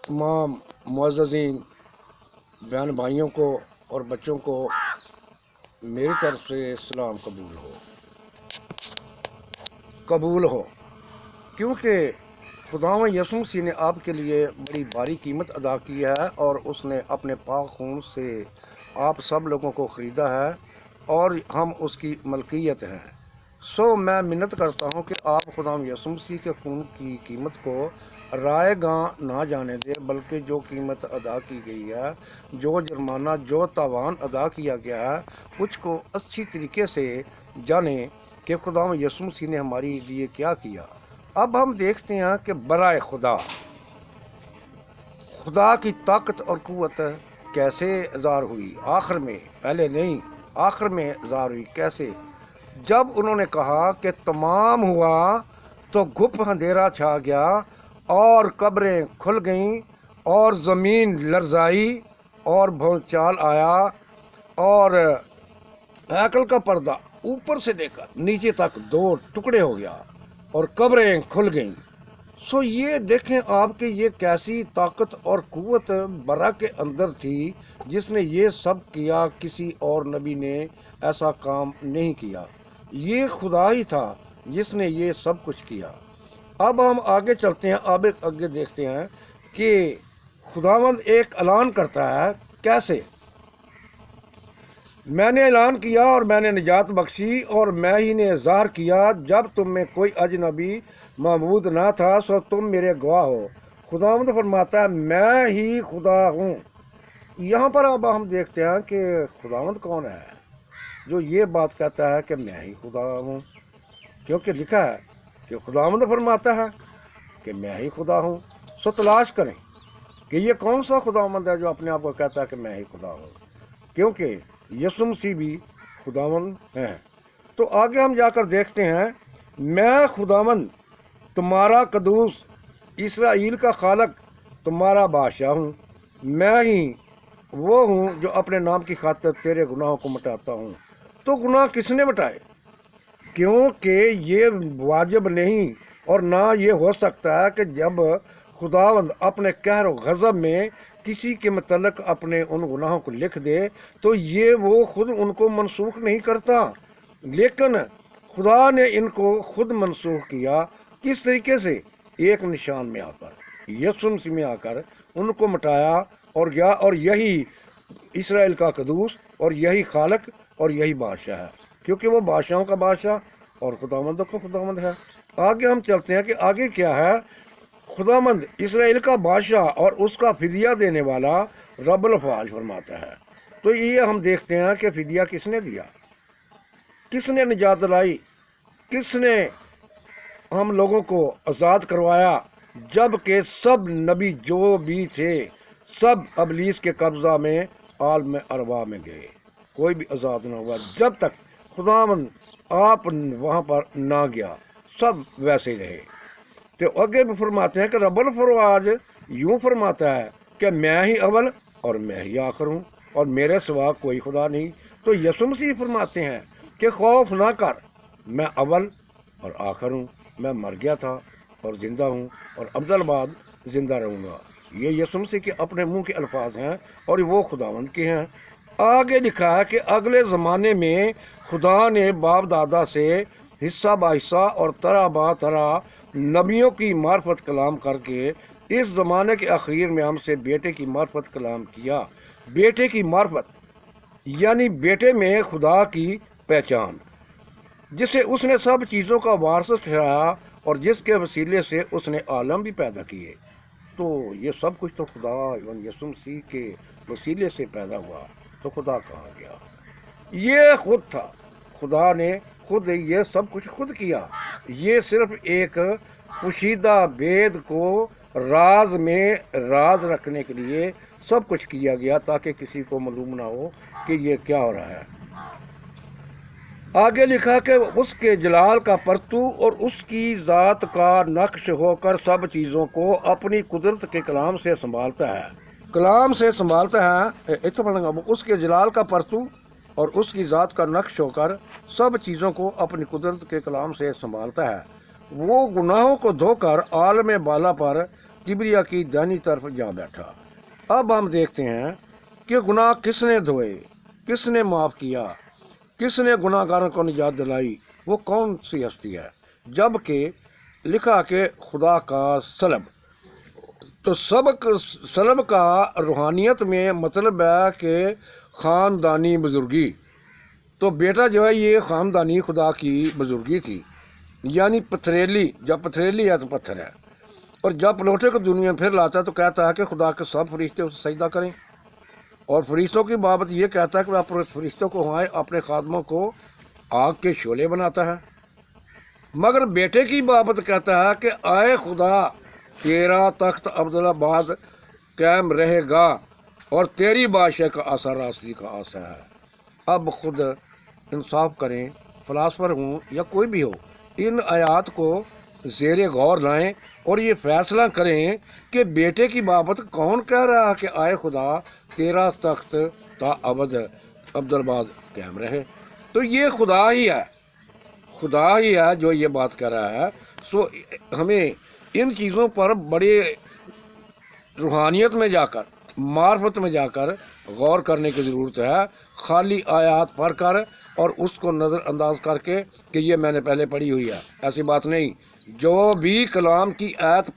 तमाम मुअज़्ज़ज़ीन बहन भाइयों को और बच्चों को मेरी तरफ से सलाम कबूल हो, क्योंकि खुदावंद यीशु मसीह ने आपके लिए बड़ी भारी कीमत अदा की है और उसने अपने पाक खून से आप सब लोगों को ख़रीदा है और हम उसकी मलकियत हैं। सो मैं मिन्नत करता हूँ कि आप खुदावंद यीशु मसीह के खून की कीमत को रायगां ना जाने दे, बल्कि जो कीमत अदा की गई है, जो जुर्माना, जो तावान अदा किया गया है, उसको अच्छी तरीके से जाने कि खुदावंद यीशु मसीह ने हमारे लिए क्या किया। अब हम देखते हैं कि बराए खुदा की ताकत और क़ुव्वत कैसे ज़ाहिर हुई आखिर में, पहले नहीं आखिर में ज़ाहिर हुई। कैसे? जब उन्होंने कहा कि तमाम हुआ तो गुप अंधेरा छा गया और कब्रें खुल गईं और ज़मीन लरज़ाई और भूचाल आया और हैकल का पर्दा ऊपर से लेकर नीचे तक दो टुकड़े हो गया और कब्रें खुल गईं। सो ये देखें आप कि ये कैसी ताकत और क़ुव्वत बरा के अंदर थी जिसने ये सब किया। किसी और नबी ने ऐसा काम नहीं किया, ये खुदा ही था जिसने ये सब कुछ किया। अब हम आगे चलते हैं, आगे देखते हैं कि खुदावंद एक ऐलान करता है। कैसे? मैंने ऐलान किया और मैंने निजात बख्शी और मैं ही ने ज़ाहिर किया, जब तुम में कोई अजनबी मौजूद ना था, सो तुम मेरे गवाह हो। खुदावंद फरमाता है मैं ही खुदा हूँ। यहाँ पर अब हम देखते हैं कि खुदावंद कौन है जो ये बात कहता है कि मैं ही खुदा हूँ, क्योंकि लिखा है कि खुदावंद फरमाता है कि मैं ही खुदा हूँ। सो तलाश करें कि ये कौन सा खुदावंद है जो अपने आप को कहता है कि मैं ही खुदा हूँ, क्योंकि यीशु मसीह भी खुदावंद हैं। तो आगे हम जाकर देखते हैं, मैं खुदावंद तुम्हारा कदूस, इसराइल का खालक, तुम्हारा बादशाह हूँ। मैं ही वो हूँ जो अपने नाम की खातिर तेरे गुनाहों को मिटाता हूँ। तो गुनाह किसने मिटाए? क्योंकि ये वाजिब नहीं और ना ये हो सकता है कि जब खुदावंद अपने कहर और गज़ब में किसी के मतलब अपने उन गुनाहों को लिख दे तो ये वो खुद उनको मनसूख नहीं करता, लेकिन खुदा ने इनको खुद मनसूख किया। किस तरीके से? एक निशान में आकर, यीशु मसीह में आकर उनको मिटाया और गया। और यही इसराइल का कदूस और यही खालक और यही बादशाह है, क्योंकि वो बादशाहों का बादशाह और खुदावंद का खुदावंद है। आगे हम चलते हैं कि आगे क्या है। खुदावंद इसराइल का बादशाह और उसका फिदिया देने वाला रब्बुल अफ़वाज फरमाता है। तो ये हम देखते हैं कि फिदिया किसने दिया, किसने निजात लाई, किसने हम लोगों को आज़ाद करवाया, जबकि सब नबी जो भी थे सब अबलीस के कब्जा में आलम अरवा में गए, कोई भी आज़ाद ना हुआ जब तक खुदावंद आप वहाँ पर ना गया, सब वैसे ही रहे। तो आगे भी फरमाते हैं कि रब्बुल अफ़वाज यूँ फरमाता है कि मैं ही अव्वल और मैं ही आखिर हूँ और मेरे सिवा कोई खुदा नहीं। तो यीशु मसीह फरमाते हैं कि खौफ ना कर, मैं अव्वल और आखिर हूँ, मैं मर गया था और ज़िंदा हूँ और अब्दल बाद ज़िंदा रहूँगा। ये यीशु मसीह के अपने मुंह के अल्फाज हैं और वो खुदावंद के हैं। आगे लिखा है कि अगले ज़माने में खुदा ने बाप दादा से हिस्सा बा हिस्सा और तरह बा तरह नबियों की मार्फत कलाम करके इस ज़माने के आखिर में हमसे बेटे की मार्फत कलाम किया। बेटे की मार्फत यानी बेटे में खुदा की पहचान, जिसे उसने सब चीज़ों का वारस ठहराया और जिसके वसीले से उसने आलम भी पैदा किए। तो ये सब कुछ तो खुदा यीशु मसीह के वसीले से पैदा हुआ। तो खुदा कहाँ गया? ये खुद था, खुदा ने खुद ये सब कुछ खुद किया। ये सिर्फ एक पोशीदा भेद को राज में राज रखने के लिए सब कुछ किया गया, ताकि किसी को मालूम ना हो कि ये क्या हो रहा है। आगे लिखा कि उसके जलाल का परतू और उसकी ज़ात का नक्श होकर सब चीज़ों को अपनी कुदरत के कलाम से संभालता है। कलाम से संभालता है, इतना पढ़ेंगे। उसके जलाल का परतू और उसकी ज़ात का नक्श होकर सब चीज़ों को अपनी कुदरत के कलाम से संभालता है। वो गुनाहों को धोकर आलम बाला पर کبریا کی دائنی طرف جا بیٹھا۔ اب ہم دیکھتے ہیں کہ گناہ کس نے دھوئے، کس نے معاف کیا، کس نے گناہ گاروں کو نجات دلائی، وہ کون سی ہستی ہے؟ جب کہ لکھا کہ خدا کا سلب، تو سلب کا روحانیت میں مطلب ہے کہ خاندانی بزرگی۔ تو بیٹا جو ہے یہ خاندانی خدا کی بزرگی تھی، یعنی پتھریلی، جب پتھریلی ہے تو پتھر ہے، اور جب لوٹے کو دنیا میں پھر لاتا ہے تو کہتا ہے کہ خدا کے سب فرشتے اسے سجدہ کریں، اور فرشتوں کی بابت یہ کہتا ہے کہ وہ اپنے فرشتوں کو وہاں اپنے خادموں کو آگ کے شعلے بناتا ہے۔ مگر بیٹے کی بابت کہتا ہے کہ آئے خدا تیرا تخت ابدالآباد قائم رہے گا اور تیری بادشاہ کا آسا راستی کا آسا ہے۔ اب خود انصاف کریں، فلاسفر ہوں یا کوئی بھی ہو، ان آیات کو زیر غور لائیں اور یہ فیصلہ کریں کہ بیٹے کی بابت کون کہہ رہا ہے کہ آئے خدا تیرا تخت تا ابدالآباد قائم رہے۔ تو یہ خدا ہی ہے، خدا ہی ہے جو یہ بات کہہ رہا ہے۔ سو ہمیں ان چیزوں پر بڑے روحانیت میں جا کر، معرفت میں جا کر غور کرنے کی ضرورت ہے، خالی آیات پڑھ کر اور اس کو نظر انداز کر کے کہ یہ میں نے پہلے پڑھی ہوئی ہے، ایسی بات نہیں۔ جو بھی کلام کی آیت